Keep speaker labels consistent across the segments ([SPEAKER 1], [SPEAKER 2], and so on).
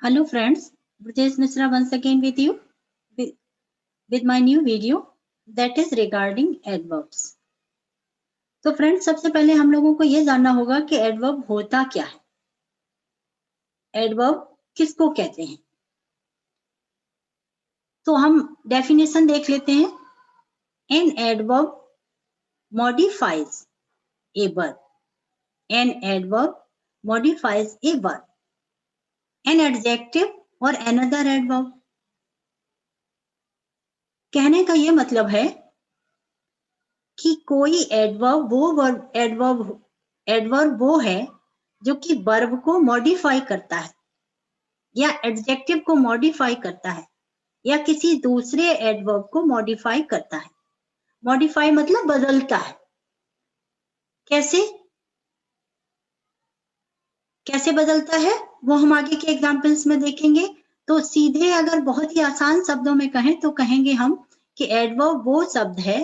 [SPEAKER 1] Hello friends, Brajesh Mishra once again with you with, with my new video that is regarding adverbs. तो friends सबसे पहले हम लोगों को ये जानना होगा कि एडवर्ब होता क्या है, एडवर्ब किसको कहते हैं। तो हम डेफिनेशन देख लेते हैं। An adverb modifies a verb, an adverb modifies a verb, an adjective और अनदर एडवर्ब। कहने का ये मतलब है कि कोई एडवर्ब वो है जो कि वर्ब को मॉडिफाई करता है या एडजेक्टिव को मॉडिफाई करता है या किसी दूसरे एडवर्ब को मॉडिफाई करता है। मॉडिफाई मतलब बदलता है। कैसे कैसे बदलता है वो हम आगे के एग्जांपल्स में देखेंगे। तो सीधे अगर बहुत ही आसान शब्दों में कहें तो कहेंगे हम कि एडवर्ब वो शब्द है,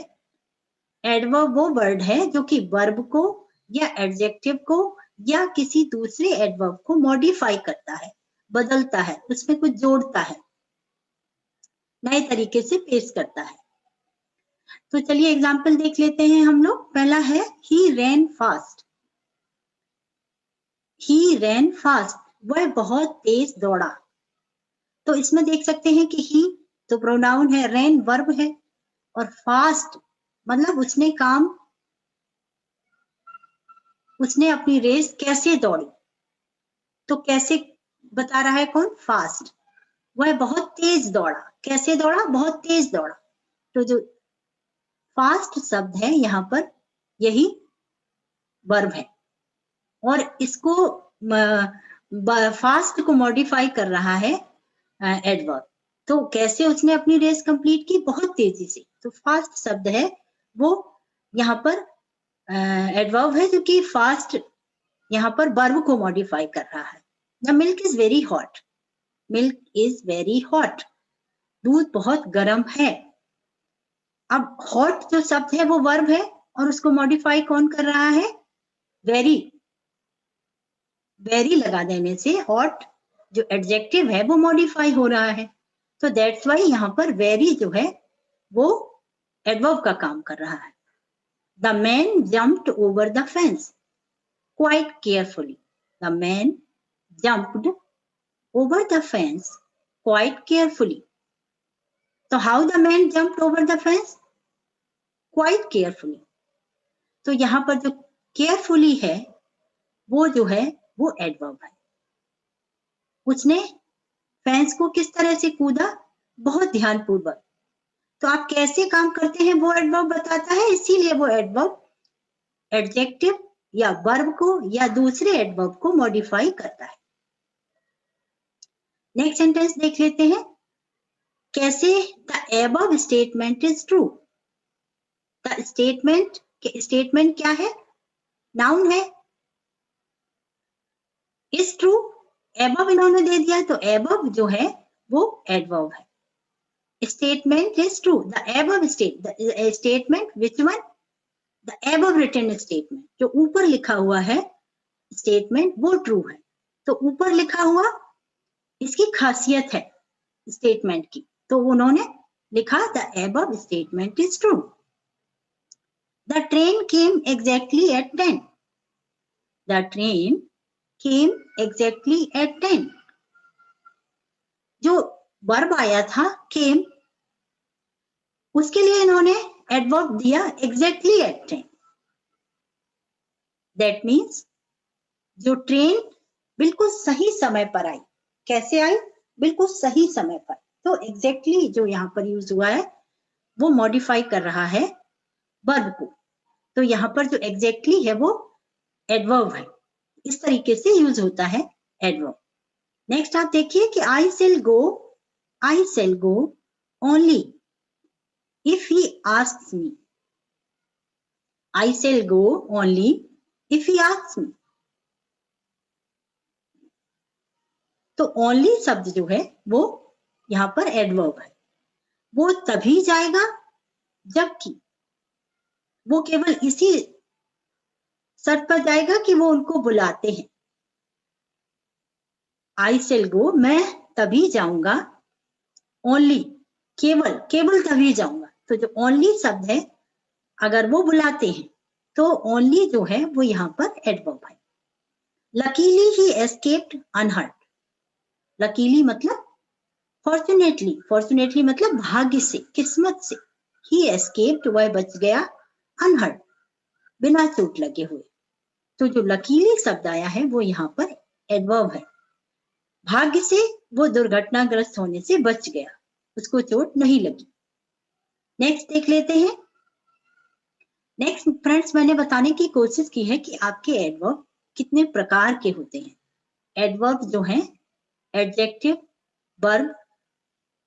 [SPEAKER 1] एडवर्ब वो वर्ड है जो कि वर्ब को या एडजेक्टिव को या किसी दूसरे एडवर्ब को मॉडिफाई करता है, बदलता है, उसमें कुछ जोड़ता है, नए तरीके से पेश करता है। तो चलिए एग्जांपल देख लेते हैं हम लोग। पहला है ही रैन फास्ट। ही रैन फास्ट, वह बहुत तेज दौड़ा। तो इसमें देख सकते हैं कि ही तो प्रोनाउन है, रैन वर्ब है और फास्ट मतलब उसने अपनी रेस कैसे दौड़ी। तो कैसे बता रहा है कौन? फास्ट। वह बहुत तेज दौड़ा। कैसे दौड़ा? बहुत तेज दौड़ा। तो जो फास्ट शब्द है यहाँ पर यही वर्ब है और इसको फास्ट को मॉडिफाई कर रहा है एडवर्ब। तो कैसे उसने अपनी रेस कंप्लीट की? बहुत तेजी से। तो फास्ट शब्द है वो यहाँ पर एडवर्ब है जो कि फास्ट यहाँ पर वर्ब को मॉडिफाई कर रहा है। The milk is very hot. Milk is very hot, दूध बहुत गर्म है। अब हॉट जो शब्द है वो वर्ब है और उसको मॉडिफाई कौन कर रहा है? वेरी। वेरी लगा देने से हॉट जो एडजेक्टिव है वो मॉडिफाई हो रहा है। तो दैट्स वाई यहाँ पर वेरी जो है वो एडवर्ब का काम कर रहा है। The man jumped over the fence quite carefully. The man jumped over the fence quite carefully. तो how the man jumped over the fence? Quite carefully. तो यहाँ पर जो केयरफुली है वो जो है वो एडवर्ब है। उसने फेंस को किस तरह से कूदा? बहुत ध्यानपूर्वक। तो आप कैसे काम करते हैं वो एडवर्ब बताता है, इसीलिए वो एडवर्ब एडजेक्टिव या वर्ब को या दूसरे एडवर्ब को मॉडिफाई करता है। नेक्स्ट सेंटेंस देख लेते हैं। कैसे the above statement is true. The statement क्या है? नाउन है। इज ट्रू एबव इन्होंने दे दिया तो एबव जो है वो एडवर्ब है। Statement is true. The above statement which one? The above written statement, जो ऊपर लिखा हुआ है स्टेटमेंट वो ट्रू है। तो ऊपर लिखा हुआ इसकी खासियत है स्टेटमेंट की, तो उन्होंने लिखा the above statement is true. The train came exactly at 10। The train came exactly at 10। जो वर्ब आया था केम, उसके लिए इन्होंने एडवर्ब दिया एग्जैक्टली एट 10। दैट मीन्स जो ट्रेन बिल्कुल सही समय पर आई। कैसे आई? बिल्कुल सही समय पर। तो एग्जैक्टली जो यहाँ पर यूज हुआ है वो मॉडिफाई कर रहा है वर्ब को। तो यहाँ पर जो एग्जैक्टली है वो एडवर्ब है। इस तरीके से यूज होता है एडवर्ब। नेक्स्ट आप देखिए कि I shall go only if he asks me. I shall go only if he asks मी। तो ओनली शब्द जो है वो यहाँ पर एडवर्ब है। वो तभी जाएगा जबकि, वो केवल इसी शर्त पर जाएगा कि वो उनको बुलाते हैं। I shall go, मैं तभी जाऊंगा, only, केवल, केवल तभी जाऊंगा। तो जो only शब्द है, अगर वो बुलाते हैं तो only जो है वो यहाँ पर एडवर्ब है। Luckily he escaped unhurt, luckily मतलब फॉर्चुनेटली, फॉर्चुनेटली मतलब भाग्य से, किस्मत से, ही एस्केप्ड वह बच गया, अनहर्ट बिना चोट लगे हुए। तो जो लकीली शब्द आया है वो यहाँ पर एडवर्ब है। भाग्य से वो दुर्घटनाग्रस्त होने से बच गया, उसको चोट नहीं लगी। नेक्स्ट देख लेते हैं। नेक्स्ट फ्रेंड्स, मैंने बताने की कोशिश की है कि आपके एडवर्ब कितने प्रकार के होते हैं। एडवर्ब जो है एडजेक्टिव, वर्ब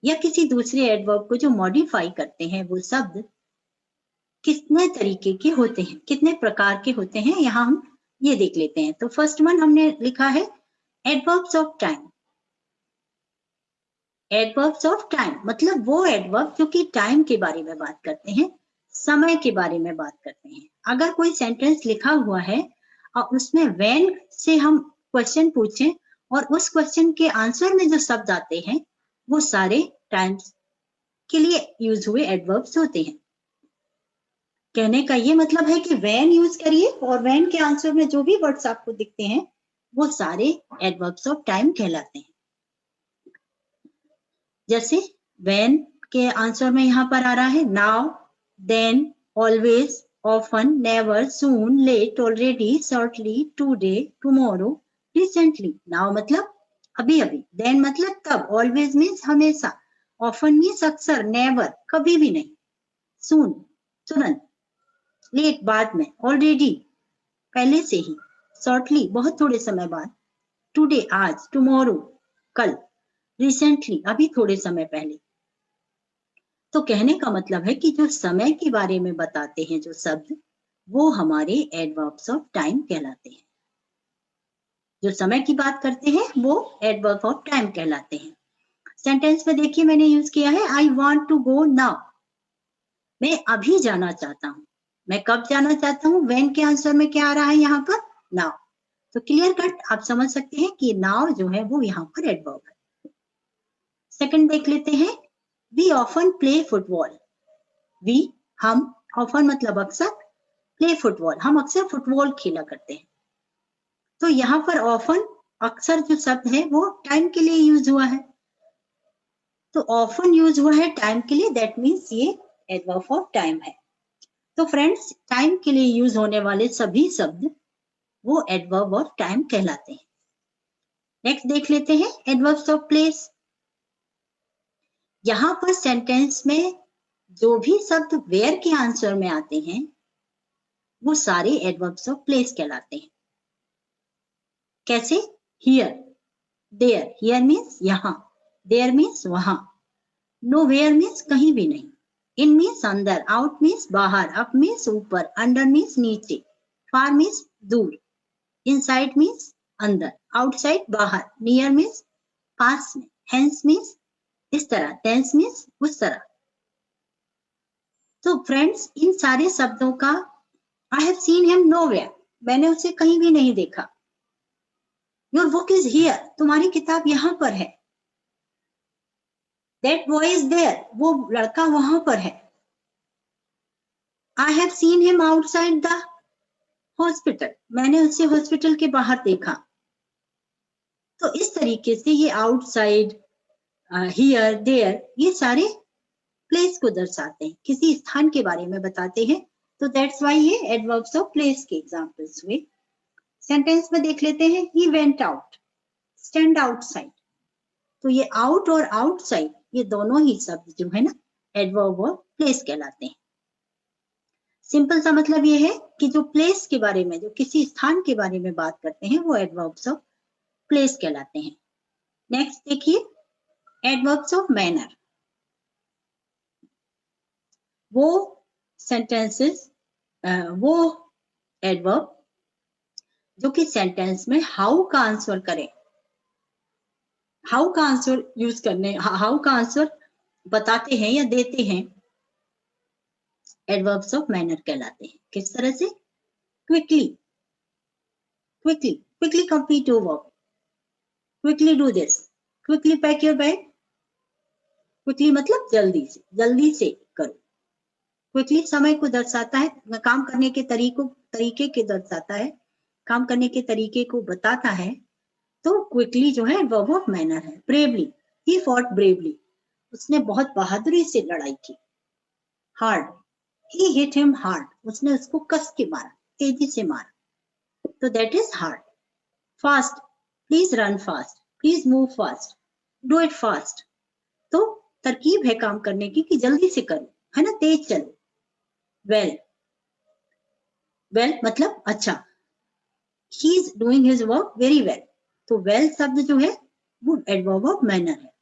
[SPEAKER 1] या किसी दूसरे एडवर्ब को जो मॉडिफाई करते हैं वो शब्द कितने तरीके के होते हैं, कितने प्रकार के होते हैं, यहाँ हम ये देख लेते हैं। तो फर्स्ट वन हमने लिखा है adverbs of time. Adverbs of time मतलब वो एडवर्ब जो कि टाइम के बारे में बात करते हैं, समय के बारे में बात करते हैं। अगर कोई सेंटेंस लिखा हुआ है और उसमें व्हेन से हम क्वेश्चन पूछें और उस क्वेश्चन के आंसर में जो शब्द आते हैं वो सारे टाइम्स के लिए यूज हुए एडवर्ब्स होते हैं। कहने का ये मतलब है कि व्हेन यूज करिए और व्हेन के आंसर में जो भी वर्ड्स आपको दिखते हैं वो सारे एडवर्ब्स ऑफ टाइम कहलाते हैं। जैसे व्हेन के आंसर में यहाँ पर आ रहा है now, then, always, often, never, soon, late, already, shortly, today, tomorrow, recently. Now मतलब अभी अभी, देन मतलब तब, ऑलवेज मीन्स हमेशा, ऑफन मीन्स अक्सर, नेवर कभी भी नहीं, सून तुरंत, लेट बाद में, ऑलरेडी पहले से ही, शॉर्टली बहुत थोड़े समय बाद, टुडे आज, टुमारो कल, रिसेंटली अभी थोड़े समय पहले। तो कहने का मतलब है कि जो समय के बारे में बताते हैं जो शब्द वो हमारे एडवर्ब्स ऑफ टाइम कहलाते हैं। जो समय की बात करते हैं वो एडवर्ब ऑफ टाइम कहलाते हैं। सेंटेंस में देखिए मैंने यूज किया है I want to go now, मैं अभी जाना चाहता हूँ। मैं कब जाना चाहता हूँ, व्हेन के आंसर में क्या आ रहा है यहाँ पर, नाउ। तो क्लियर कट आप समझ सकते हैं कि नाउ जो है वो यहाँ पर एडवर्ब है। सेकंड देख लेते हैं, we often play football. We हम, ऑफन मतलब अक्सर, प्ले फुटबॉल हम अक्सर फुटबॉल खेला करते हैं। तो यहाँ पर ऑफन अक्सर जो शब्द है वो टाइम के लिए यूज हुआ है। तो ऑफन यूज हुआ है टाइम के लिए, दैट मीन्स ये एडवर्ब ऑफ टाइम है। तो फ्रेंड्स, टाइम के लिए यूज होने वाले सभी शब्द वो एडवर्ब ऑफ टाइम कहलाते हैं। नेक्स्ट देख लेते हैं एडवर्ब्स ऑफ प्लेस। यहाँ पर सेंटेंस में जो भी शब्द वेयर के आंसर में आते हैं वो सारे एडवर्ब्स ऑफ प्लेस कहलाते हैं। कैसे, हियर, देयर, हियर मीन्स यहाँ, देयर मीन्स वहां, नोवेयर मीन्स कहीं भी नहीं, इन मीन्स अंदर, आउट मीन्स बाहर, अप मीन्स ऊपर, अंडर मीन्स नीचे, फार मीन्स दूर, इनसाइड मीन्स अंदर, आउटसाइड बाहर, नियर मीन्स पास में, हेंस मीन्स इस तरह, टेंस मीन्स उस तरह। तो फ्रेंड्स, इन सारे शब्दों का I have seen him nowhere, मैंने उसे कहीं भी नहीं देखा। योर बुक इज हियर, तुम्हारी किताब यहाँ पर है। दैट बॉय इज देयर, वो लड़का वहां पर है। I have seen him outside the hospital, मैंने उसे हॉस्पिटल के बाहर देखा। तो इस तरीके से ये आउटसाइड, हियर, देयर, ये सारे प्लेस को दर्शाते हैं, किसी स्थान के बारे में बताते हैं। तो दैट्स व्हाई ये एडवर्ब्स ऑफ प्लेस के एग्जांपल्स हुए। सेंटेंस में देख लेते हैं, he went out, stand outside. तो ये आउट और आउटसाइड ये दोनों ही शब्द जो है ना एडवर्ब ऑफ प्लेस कहलाते हैं। सिंपल सा मतलब ये है कि जो प्लेस के बारे में, जो किसी स्थान के बारे में बात करते हैं वो एडवर्ब्स ऑफ प्लेस कहलाते हैं। नेक्स्ट देखिए, एडवर्ब्स ऑफ मैनर। वो सेंटेंसेस, वो एडवर्ब जो कि सेंटेंस में हाउ का आंसर करें, हाउ का आंसर यूज करने, हाउ का आंसर बताते हैं या देते हैं, एडवर्ब्स ऑफ मैनर कहलाते हैं। किस तरह से, quickly, quickly, quickly complete your work, quickly do this, quickly pack your bag. Quickly मतलब जल्दी से करो। क्विकली समय को दर्शाता है, काम करने के तरीके के दर्शाता है, काम करने के तरीके को बताता है। तो क्विकली जो है वर्ब ऑफ मैनर है। ब्रेवली, ही फॉट ब्रेवली, उसने बहुत बहादुरी से लड़ाई की। हार्ड, ही हिट हिम हार्ड, उसने उसको कस के मारा, तेजी से मारा, तो that is hard. Fast, please run fast, please move fast, do it fast. तो तरकीब है काम करने की कि जल्दी से करो, है ना, तेज चलो। वेल, वेल मतलब अच्छा, he is doing his work very well, तो वेल शब्द जो है वो एडवर्ब ऑफ मैनर है।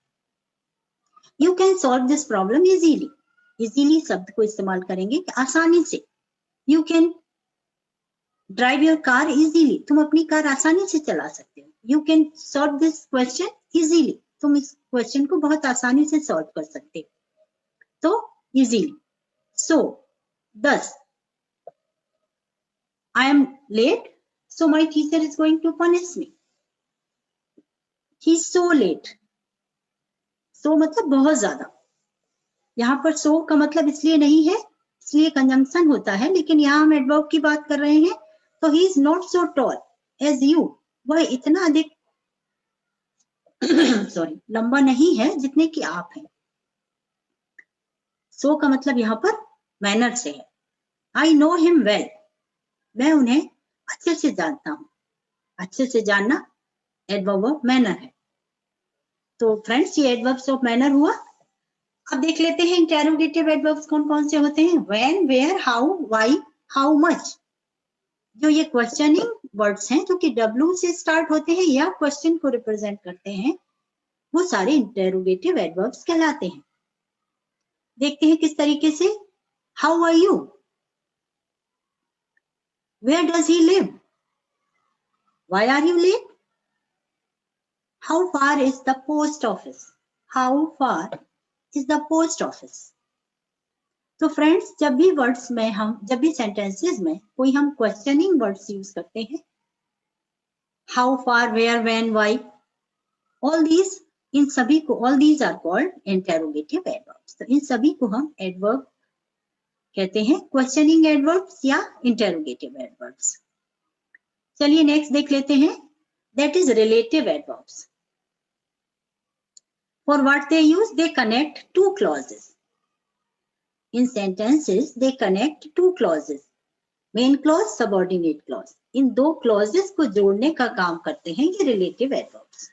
[SPEAKER 1] You can solve this problem easily, easily शब्द को इस्तेमाल करेंगे कि आसानी से। You can drive your car easily, तुम अपनी कार आसानी से चला सकते हो। You can solve this question easily, तुम इस क्वेश्चन को बहुत आसानी से सॉल्व कर सकते हो, तो easily. So thus I am late, so my teacher is going to punish me. He's so late. So मतलब बहुत ज्यादा, यहाँ पर so का मतलब इसलिए नहीं है, इसलिए कंजंक्शन होता है, लेकिन यहाँ हम एडवर्ब की बात कर रहे हैं। तो he is not so tall as you, वह इतना अधिक सॉरी लंबा नहीं है जितने कि आप हैं। so का मतलब यहाँ पर मैनर से है। I know him well, मैं उन्हें अच्छे से जानता हूँ। अच्छे से जानना एडवर्ब ऑफ मैनर है। तो फ्रेंड्स ये एडवर्ब्स ऑफ मैनर हुआ। अब देख लेते हैं इंटेरोगेटिव एडवर्ब्स कौन कौन से होते हैं। When, where, how, why, how much. जो ये क्वेश्चनिंग वर्ड्स हैं जो कि W से स्टार्ट होते हैं या क्वेश्चन को रिप्रेजेंट करते हैं, वो सारे इंटेरोगेटिव एडवर्ब्स कहलाते हैं। देखते हैं किस तरीके से। How are you, where does he live, why are you late, how far is the post office, how far is the post office. तो फ्रेंड्स जब भी सेंटेंसेस में कोई हम क्वेश्चनिंग वर्ड्स यूज करते हैं, how far, where, when, why, all these, इन सभी को, all these are called interrogative adverbs. तो इन सभी को हम एडवर्ब कहते हैं, क्वेश्चनिंग एडवर्ब्स या इंटेरोगेटिव एडवर्ब्स। चलिए नेक्स्ट देख लेते हैं, that is relative adverbs. For what they use, they connect two clauses. In sentences, they connect two clauses. Main clause, subordinate clause. इन दो clauses को जोड़ने का काम करते हैं ये relative adverbs.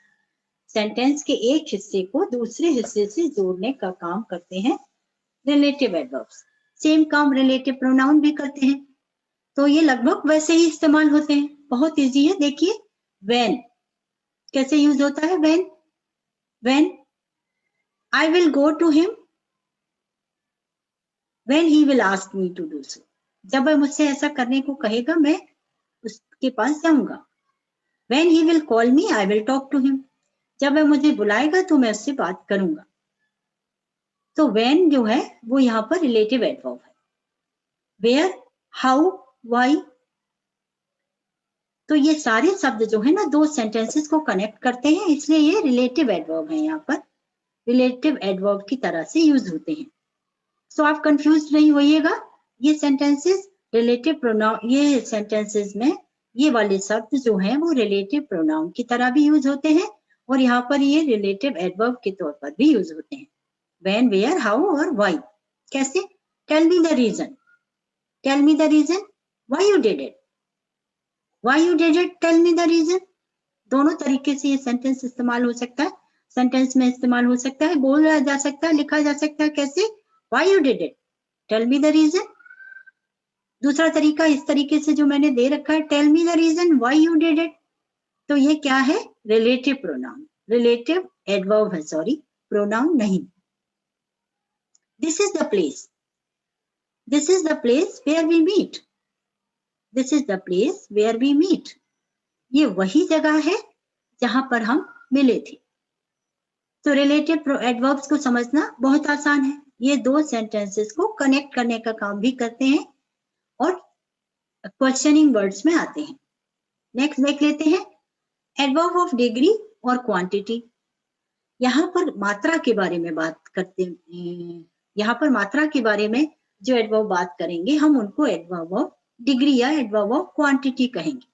[SPEAKER 1] Sentence के एक हिस्से को दूसरे हिस्से से जोड़ने का काम करते हैं relative adverbs. Same काम relative pronoun भी करते हैं, तो ये लगभग वैसे ही इस्तेमाल होते हैं। बहुत इजी है, देखिए when कैसे यूज होता है। when I will go to him when he will ask me to do so. जब वह मुझसे ऐसा करने को कहेगा मैं उसके पास जाऊंगा। When he will call me, I will talk to him. जब वह मुझे बुलाएगा तो मैं उससे बात करूंगा। तो when जो है वो यहाँ पर रिलेटिव एडवर्ब है। Where, how, why, तो ये सारे शब्द जो है ना दो सेंटेंसेस को कनेक्ट करते हैं, इसलिए ये रिलेटिव एडवर्ब है। यहाँ पर रिलेटिव एडवर्ब की तरह से यूज होते हैं। तो आप कंफ्यूज नहीं होइएगा, ये सेंटेंसेस रिलेटिव प्रोनाउन, ये सेंटेंसेस में ये वाले शब्द जो हैं वो रिलेटिव प्रोनाउन की तरह भी यूज होते हैं और यहाँ पर ये रिलेटिव एडवर्ब के तौर पर भी यूज होते हैं। व्हेन, वेयर, हाउ और व्हाई। कैसे? Tell me the reason, tell me the reason, why you did it, why you did it, tell me the reason. दोनों तरीके से ये सेंटेंस इस्तेमाल हो सकता है, सेंटेंस में इस्तेमाल हो सकता है, बोला जा सकता है, लिखा जा सकता है। कैसे? Why you did it? Tell me the reason. दूसरा तरीका इस तरीके से जो मैंने दे रखा है, tell me the reason why you did it. तो ये क्या है? रिलेटिव प्रोनाउन, रिलेटिव एडवर्ब है, सॉरी प्रोनाउन नहीं। This is the place. This is the place where we meet. This is the place where we meet. ये वही जगह है जहां पर हम मिले थे। तो रिलेटिव एडवर्ब्स को समझना बहुत आसान है, ये दो सेंटेंसेस को कनेक्ट करने का काम भी करते हैं और क्वेश्चनिंग वर्ड्स में आते हैं। नेक्स्ट देख लेते हैं, एडवर्ब ऑफ डिग्री और क्वांटिटी। यहाँ पर मात्रा के बारे में बात करते हैं, यहाँ पर मात्रा के बारे में जो एडवर्ब बात करेंगे हम उनको एडवर्ब ऑफ डिग्री या एडवर्ब ऑफ क्वांटिटी कहेंगे।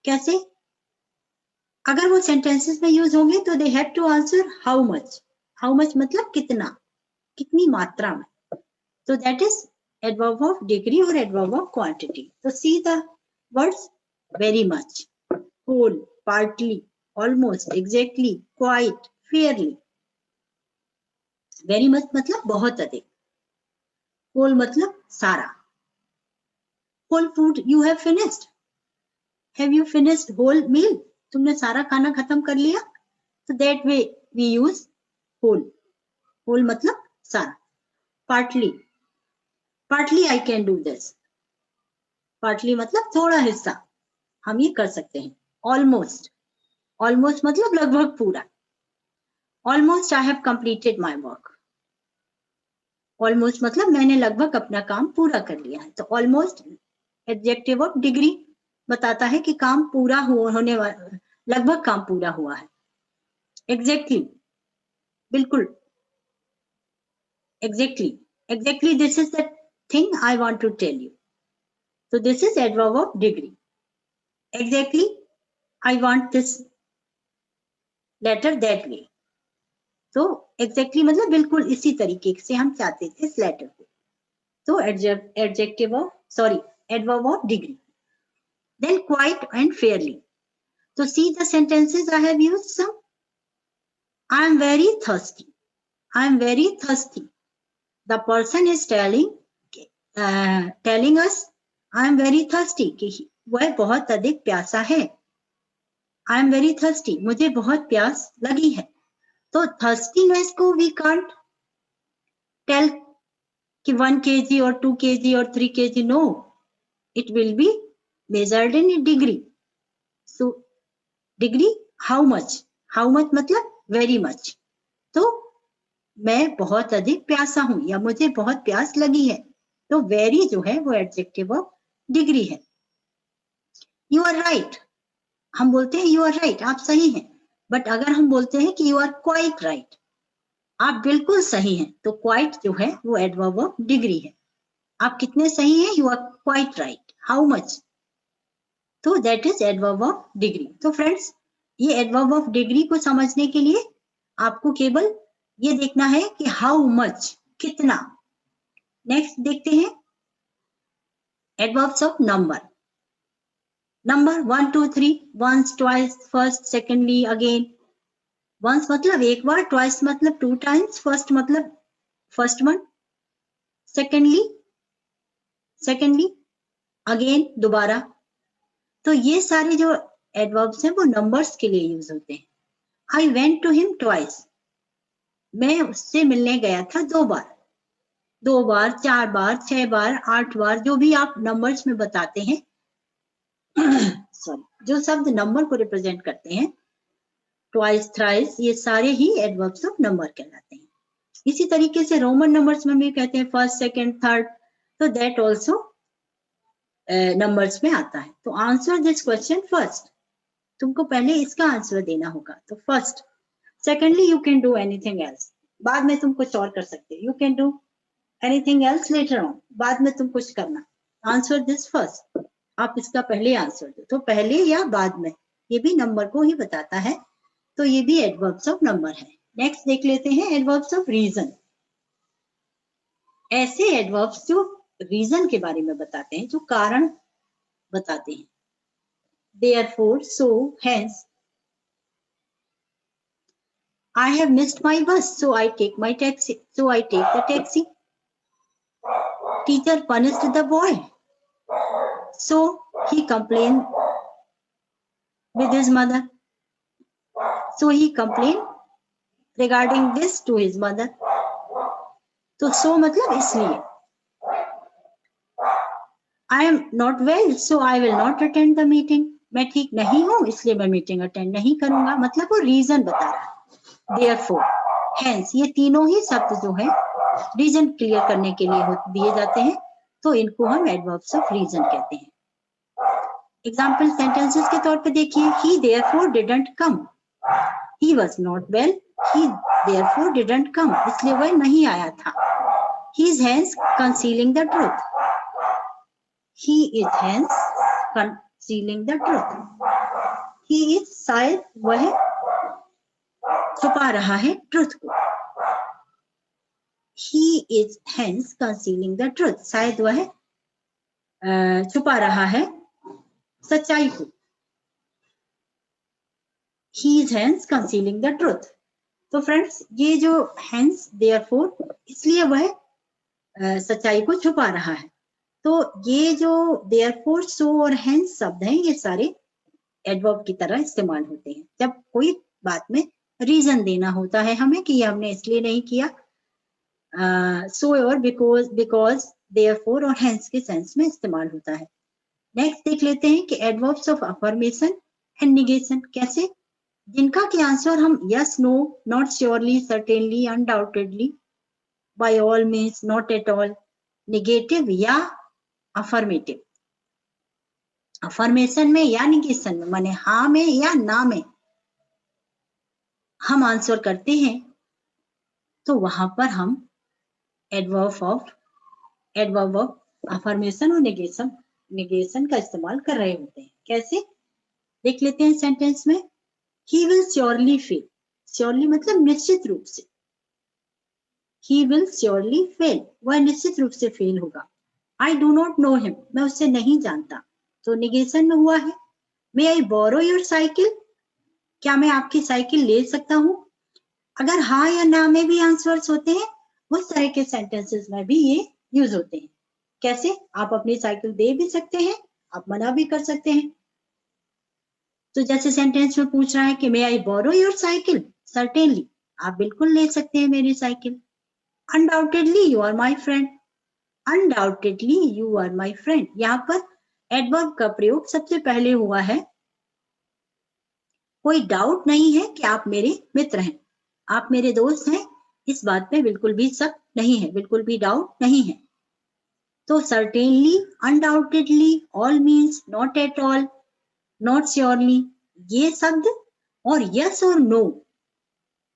[SPEAKER 1] कैसे? अगर वो सेंटेंसेस में यूज होंगे तो they have to answer how much. How much मतलब कितना, कितनी मात्रा में। तो that is adverb of degree और एडवर्ब ऑफ क्वांटिटी। तो see the words very much, whole, partly, almost, exactly, quite, fairly. Very much मतलब बहुत अधिक, होल मतलब सारा। Whole food you have finished, have you finished whole meal, तुमने सारा खाना खत्म कर लिया। तो that way we use whole, whole मतलब सारा। Partly, partly I can do this, partly मतलब थोड़ा हिस्सा, हम ये कर सकते हैं। ऑलमोस्ट, ऑलमोस्ट मतलब लगभग पूरा। Almost I have completed my work, almost मतलब मैंने लगभग अपना काम पूरा कर लिया है। तो ऑलमोस्ट एडजेक्टिव ऑफ डिग्री बताता है कि काम पूरा होने वाला, लगभग काम पूरा हुआ है। एग्जैक्टली, बिल्कुल, exactly, exactly this is the thing I want to tell you. So this is adverb of degree. Exactly, I want this letter that way. तो exactly मतलब बिल्कुल इसी तरीके से हम चाहते थे इस लेटर को। तो adjective of, sorry, adverb of degree. Then quite and fairly. So see the sentences I have used some. I am very thirsty. I am very thirsty. The person is telling us I am very thirsty कि वह बहुत अधिक प्यासा है। I am very thirsty, मुझे बहुत प्यास लगी है। तो थर्स्टीनेस को वी कांट टेल कि 1 kg और 2 kg और 3 kg, no, it will be measured in degree. So degree how much, how much मतलब वेरी मच। तो मैं बहुत अधिक प्यासा हूं या मुझे बहुत प्यास लगी है। तो वेरी जो है वो एडजेक्टिव ऑफ डिग्री है। यू आर राइट, हम बोलते हैं यू आर राइट, आप सही हैं। बट अगर हम बोलते हैं कि यू आर क्वाइट राइट, आप बिल्कुल सही हैं, तो क्वाइट जो है वो एडवर्ब ऑफ डिग्री है। आप कितने सही हैं? You are quite right. How much, तो that is adverb of degree. तो फ्रेंड्स, ये एडवर्ब ऑफ डिग्री को समझने के लिए आपको केवल ये देखना है कि हाउ मच, कितना। नेक्स्ट देखते हैं adverbs of number. Number 1 2 3, once, twice, first, secondly, again. once मतलब एक बार, twice मतलब 2 times, first मतलब फर्स्ट वन, सेकेंडली, अगेन दोबारा। तो ये सारे जो एडवर्ब्स हैं वो नंबर्स के लिए यूज होते हैं। I went to him twice, मैं उससे मिलने गया था 2 बार। 2 बार, 4 बार, 6 बार, 8 बार, जो भी आप नंबर्स में बताते हैं सॉरी, जो शब्द नंबर को रिप्रेजेंट करते हैं, ट्वाइस, थ्राइस, ये सारे ही एडवर्ब्स ऑफ नंबर कहलाते हैं। इसी तरीके से रोमन नंबर्स में भी कहते हैं फर्स्ट, सेकंड, थर्ड, तो दैट ऑल्सो नंबर्स में आता है। तो आंसर दिस क्वेश्चन फर्स्ट, तुमको पहले इसका आंसर देना होगा। तो first, secondly you can do anything else, बाद में तुम कुछ और कर सकते हो। You can do anything else later on, बाद में तुम कुछ करना। आंसर दिस फर्स्ट, आप इसका पहले आंसर दो। तो पहले या बाद में, ये भी नंबर को ही बताता है। तो ये भी एडवर्ब्स ऑफ नंबर है। नेक्स्ट देख लेते हैं एडवर्ब्स ऑफ रीजन। ऐसे एडवर्ब्स जो रीजन के बारे में बताते हैं, जो कारण बताते हैं। Therefore, so, hence. I have missed my bus, so I take my taxi. So I take the taxi. Teacher punished the boy, so he complained with his mother. So he complained regarding this to his mother. तो so मतलब इसलिए। I am not well, so I will not attend the meeting. मैं ठीक नहीं हूं, इसलिए मैं meeting attend नहीं करूंगा। मतलब वो रीजन बता रहा है। Therefore, hence, ये तीनों ही शब्द जो है रीजन क्लियर करने के लिए दिए जाते हैं। तो इनको हम एडवर्ब्स ऑफ रीजन कहते हैं। एग्जाम्पल सेंटेंसेस के तौर पे देखिए, he therefore didn't come, was not well, he therefore didn't come. इसलिए वह नहीं आया था. He is hence concealing the truth. He is hence concealing the truth. He is शायद वह छुपा रहा है ट्रुथ को. He is hence concealing the truth. शायद वह छुपा रहा है सच्चाई को. He is hence concealing the truth. तो फ्रेंड्स ये जो hence therefore इसलिए वह सच्चाई को छुपा रहा है. तो ये जो therefore, so और hence शब्द हैं ये सारे एडवर्ब की तरह इस्तेमाल होते हैं जब कोई बात में रीजन देना होता है हमें कि ये हमने इसलिए नहीं किया. so और because, therefore और hence के सेंस में इस्तेमाल होता है. नेक्स्ट देख लेते हैं कि adverbs of affirmation and negation कैसे, जिनका कि आंसर हम yes, no, not surely, certainly, undoubtedly, by all means, not at all, negative या अफर्मेटिव. अफर्मेशन में या निगेशन में माने हाँ में या ना में हम आंसर करते हैं तो वहां पर हम एडवर्ब ऑफ अफर्मेशन और निगेशन का इस्तेमाल कर रहे होते हैं. कैसे देख लेते हैं सेंटेंस में. He will surely fail. Surely मतलब निश्चित रूप से. He will surely fail. वह निश्चित रूप से फेल होगा. I do not know him. मैं उससे नहीं जानता. तो निगेशन में हुआ है. May I borrow your cycle? क्या मैं आपकी साइकिल ले सकता हूँ? अगर हाँ या ना में भी आंसर्स होते हैं उस तरह के सेंटेंसेस में भी ये यूज होते हैं. कैसे, आप अपनी साइकिल दे भी सकते हैं, आप मना भी कर सकते हैं. तो जैसे सेंटेंस में पूछ रहा है कि may I borrow your cycle, certainly आप बिल्कुल ले सकते हैं मेरी cycle. Undoubtedly you are my friend, undoubtedly you are my friend. यहाँ पर एडवर्ब का प्रयोग सबसे पहले हुआ है. कोई डाउट नहीं है कि आप मेरे मित्र हैं, आप मेरे दोस्त हैं, इस बात में बिल्कुल भी शक नहीं है, बिल्कुल भी डाउट नहीं है. तो certainly, undoubtedly, all means, not at all, not surely, ये शब्द और यस और नो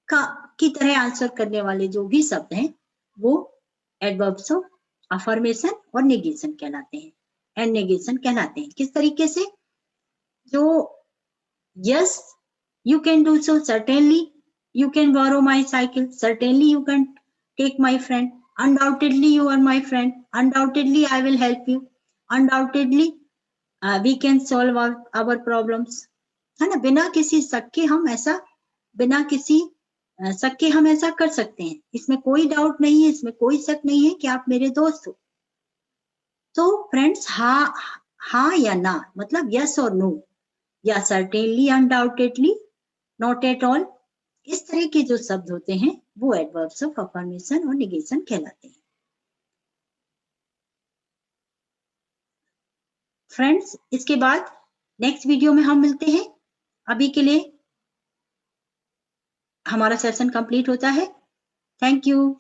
[SPEAKER 1] की तरह आंसर करने वाले जो भी शब्द हैं वो एडवर्ब्स ऑफ अफर्मेशन और नेगेशन कहलाते हैं, एंड नेगेशन कहलाते हैं. किस तरीके से, जो yes you can do so, certainly you can borrow my cycle, certainly you can take my friend, undoubtedly you are my friend, undoubtedly I will help you, undoubtedly we can solve our problems. है ना, बिना किसी शक के हम ऐसा कर सकते हैं. इसमें कोई डाउट नहीं है, इसमें कोई शक नहीं है कि आप मेरे दोस्त हो. तो फ्रेंड्स हाँ या ना मतलब यस और नो, या certainly, undoubtedly, not at all, इस तरह के जो शब्द होते हैं वो एडवर्ब्स ऑफ अफर्मेशन और निगेशन कहलाते हैं. फ्रेंड्स इसके बाद नेक्स्ट वीडियो में हम मिलते हैं. अभी के लिए हमारा सेशन कंप्लीट होता है. Thank you.